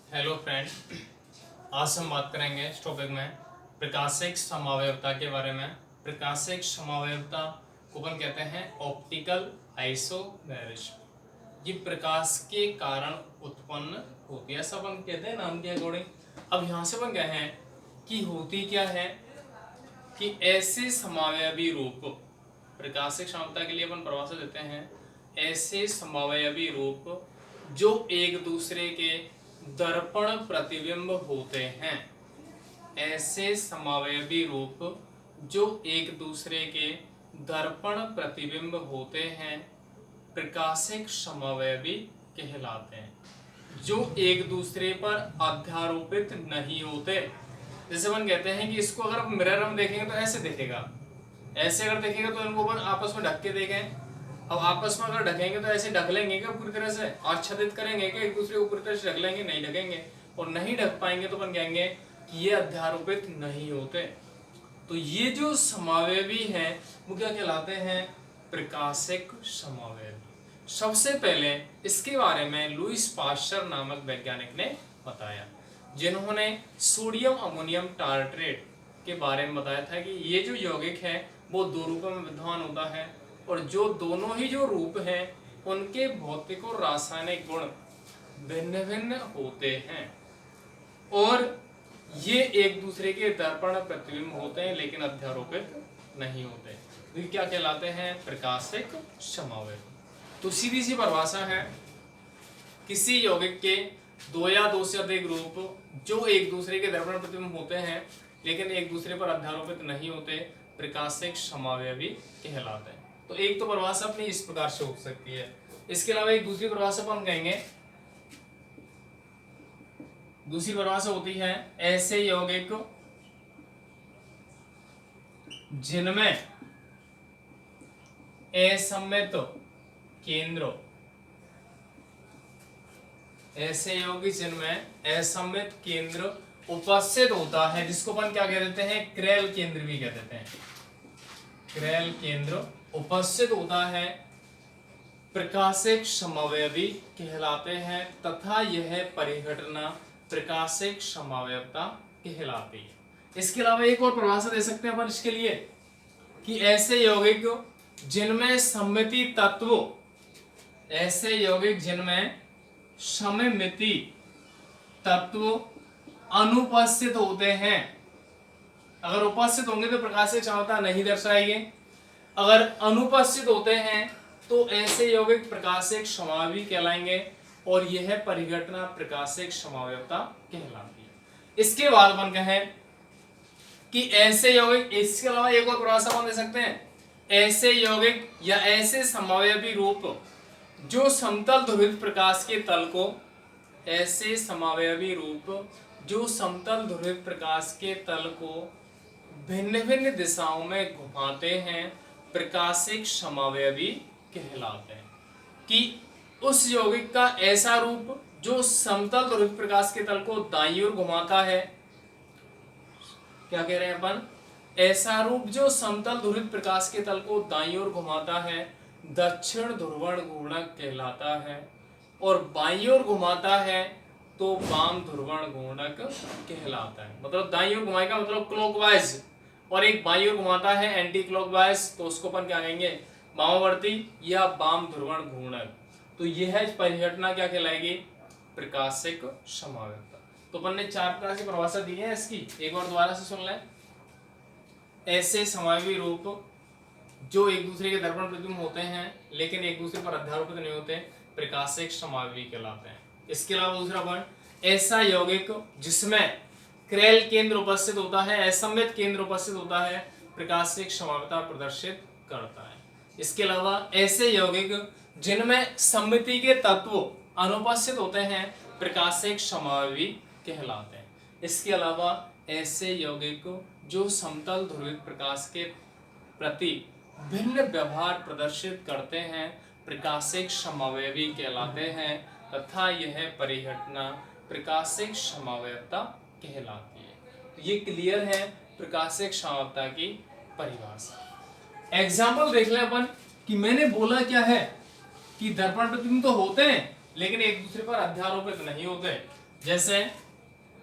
Hello friend, आज हम बात करेंगे इस टॉपिक में प्रकाशिक समावयवता के बारे में। प्रकाशिक समावयवता को अपन कहते हैं ऑप्टिकल आइसोमेरिज्म। ये प्रकाश के कारण उत्पन्न होती है, ऐसा अपन कहते हैं नाम के अकॉर्डिंग। अब यहाँ से अपन कहें कि होती क्या है कि ऐसे समावयवी रूप, प्रकाशिक क्षमता के लिए अपन परिभाषा देते हैं ऐसे समावयवी रूप जो एक दूसरे के दर्पण प्रतिबिंब होते हैं। ऐसे समावयवी रूप जो एक दूसरे के दर्पण प्रतिबिंब होते हैं प्रकाशिक समावयवी कहलाते हैं, जो एक दूसरे पर अध्यारोपित नहीं होते। जैसे अपन कहते हैं कि इसको अगर आप मिरर में देखेंगे तो ऐसे दिखेगा, ऐसे अगर देखेंगे तो इनको अपन आपस में ढक के देखें। अब आपस में अगर ढकेंगे तो ऐसे ढक लेंगे क्या पूरी तरह से, आच्छादित करेंगे क्या एक दूसरे को पूरी तरह से ढक लेंगे? नहीं ढकेंगे। और नहीं ढक पाएंगे तो अपन कहेंगे कि ये अध्यारोपित नहीं होते। तो ये जो समावयवी हैं वो क्या कहलाते हैं? प्रकाशिक समावयवी। सबसे पहले इसके बारे में लुईस पास्चर नामक वैज्ञानिक ने बताया, जिन्होंने सोडियम अमोनियम टार्ट्रेट के बारे में बताया था कि ये जो यौगिक है वो दो रूपों में विद्यमान होता है और जो दोनों ही जो रूप हैं उनके भौतिक और रासायनिक गुण भिन्न भिन्न होते हैं और ये एक दूसरे के दर्पण प्रतिबिंब होते हैं लेकिन अध्यारोपित नहीं होते। तो ये क्या कहलाते हैं? प्रकाशिक समावयवी। तो सीधी सी परिभाषा है, किसी यौगिक के दो या दो से अधिक रूप जो एक दूसरे के दर्पण प्रतिबिंब होते हैं लेकिन एक दूसरे पर अध्यारोपित नहीं होते प्रकाशिक समावयवी कहलाते हैं। तो एक तो परिभाषा अपनी इस प्रकार से हो सकती है। इसके अलावा एक दूसरी परिभाषा अपन कहेंगे, दूसरी परिभाषा होती है ऐसे यौगिक जिनमें असममित केंद्र, ऐसे यौगिक जिनमें असममित केंद्र उपस्थित होता है, जिसको अपन क्या कह देते हैं? क्रेल केंद्र भी कह देते हैं। क्रेल केंद्र उपस्थित होता है प्रकाशिक समावयवी कहलाते हैं तथा यह परिघटना प्रकाशिक समावयवता कहलाती है। इसके अलावा एक और परिभाषा दे सकते हैं अपन इसके लिए कि ऐसे यौगिक जिनमें सममिति तत्व, ऐसे यौगिक जिनमें सममिति तत्व अनुपस्थित होते हैं। अगर उपस्थित होंगे तो प्रकाशिक क्षमता नहीं दर्शाएंगे, अगर अनुपस्थित होते हैं तो ऐसे यौगिक प्रकाशिक समावयवी कहलाएंगे और यह परिघटना प्रकाशिक समावयवता कहलाती है। इसके बाद अपन कहें कि ऐसे यौगिक, इसके अलावा एक और परिभाषा अपन दे सकते हैं, ऐसे यौगिक या ऐसे समावयवी रूप जो समतल ध्रुवित प्रकाश के तल को, ऐसे समावयवी रूप जो समतल ध्रुवित प्रकाश के तल को भिन्न भिन्न दिशाओं में घुमाते हैं प्रकाशिक समावयवी कहलाते हैं। कि उस यौगिक का ऐसा रूप जो समतल ध्रुवित प्रकाश के तल को दाईं ओर घुमाता है, क्या कह रहे हैं अपन? ऐसा रूप जो समतल ध्रुवित प्रकाश के तल को दाईं ओर घुमाता है दक्षिण ध्रुवण घूर्णक कहलाता है और बाईं ओर घुमाता है तो वाम ध्रुवण घूर्णक कहलाता है। मतलब दाईं ओर घुमाएगा मतलब क्लॉकवाइज, और एक बाईं ओर घुमाता है एंटी क्लॉकवाइज, तो उसको अपन क्या कहेंगे? वामावर्ती या वाम ध्रुवण घूर्णक। तो यह परिघटना क्या कहलाएगी? प्रकाशिक समावयवता। तो अपन ने चार प्रकार की परिभाषा दी है इसकी, एक और दोबारा से सुन लें। ऐसे समावयवी रूप जो एक दूसरे के दर्पण प्रतिबिंब होते हैं लेकिन एक दूसरे पर अध्यारोपित नहीं होते प्रकाशिक समावयवी कहलाते हैं। इसके अलावा दूसरा पॉइंट, ऐसा यौगिक जिसमें क्रेल केंद्र उपस्थित होता है, असममित केंद्र उपस्थित होता है प्रकाशिक समावयवता प्रदर्शित करता है। इसके अलावा ऐसे यौगिक जिनमें सममिति के तत्व अनुपस्थित होते हैं प्रकाशिक समावयवी कहलाते हैं। इसके अलावा ऐसे यौगिक जो समतल ध्रुवित प्रकाश के प्रति भिन्न व्यवहार प्रदर्शित करते हैं प्रकाशिक समावयवी कहलाते हैं तथा यह परिघटना प्रकाशिक समावयवता कहलाती है। तो ये क्लियर है प्रकाशिक समावयवता की परिभाषा। एग्जाम्पल देख लें अपन कि मैंने बोला क्या है कि दर्पण प्रतिबिंब तो होते हैं लेकिन एक दूसरे पर अध्यारोपित नहीं होते। जैसे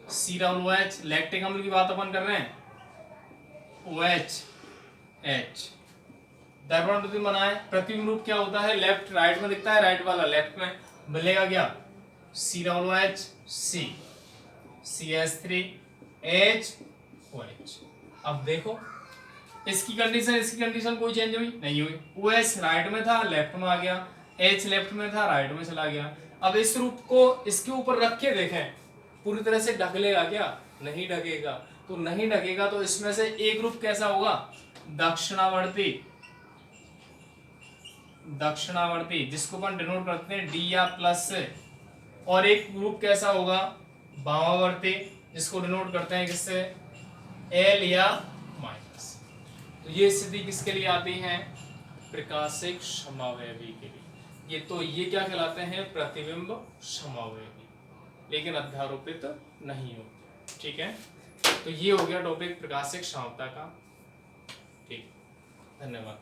COOH, लैक्टिक अम्ल की बात अपन कर रहे हैं, OH H दर्पण प्रतिबिंब बनाए। प्रतिबिंब रूप क्या होता है, लेफ्ट राइट में दिखता है, राइट वाला लेफ्ट में मिलेगा क्या, COOH C CH3 H OH। अब देखो इसकी कंडीशन कोई चेंज हुई नहीं हुई, OH राइट में था लेफ्ट में आ गया, H लेफ्ट में था राइट में चला गया। अब इस रूप को इसके ऊपर रख के देखें, पूरी तरह से ढक लेगा क्या, नहीं ढकेगा। तो नहीं ढकेगा तो इसमें से एक ग्रुप कैसा होगा, दक्षिणावर्ती, दक्षिणावर्ती जिसको अपन डिनोट करते हैं D या प्लस से, और एक ग्रुप कैसा होगा, वामावर्ती जिसको डिनोट करते हैं किससे, L या माइनस। तो ये स्थिति किसके लिए आती है, प्रकाशिक समअवयवी के लिए। ये क्या कहलाते हैं, प्रतिबिंब समअवयवी, लेकिन अध्यारोपित नहीं होते। ठीक है, तो ये हो गया टॉपिक प्रकाशिक क्षमता का। ठीक, धन्यवाद।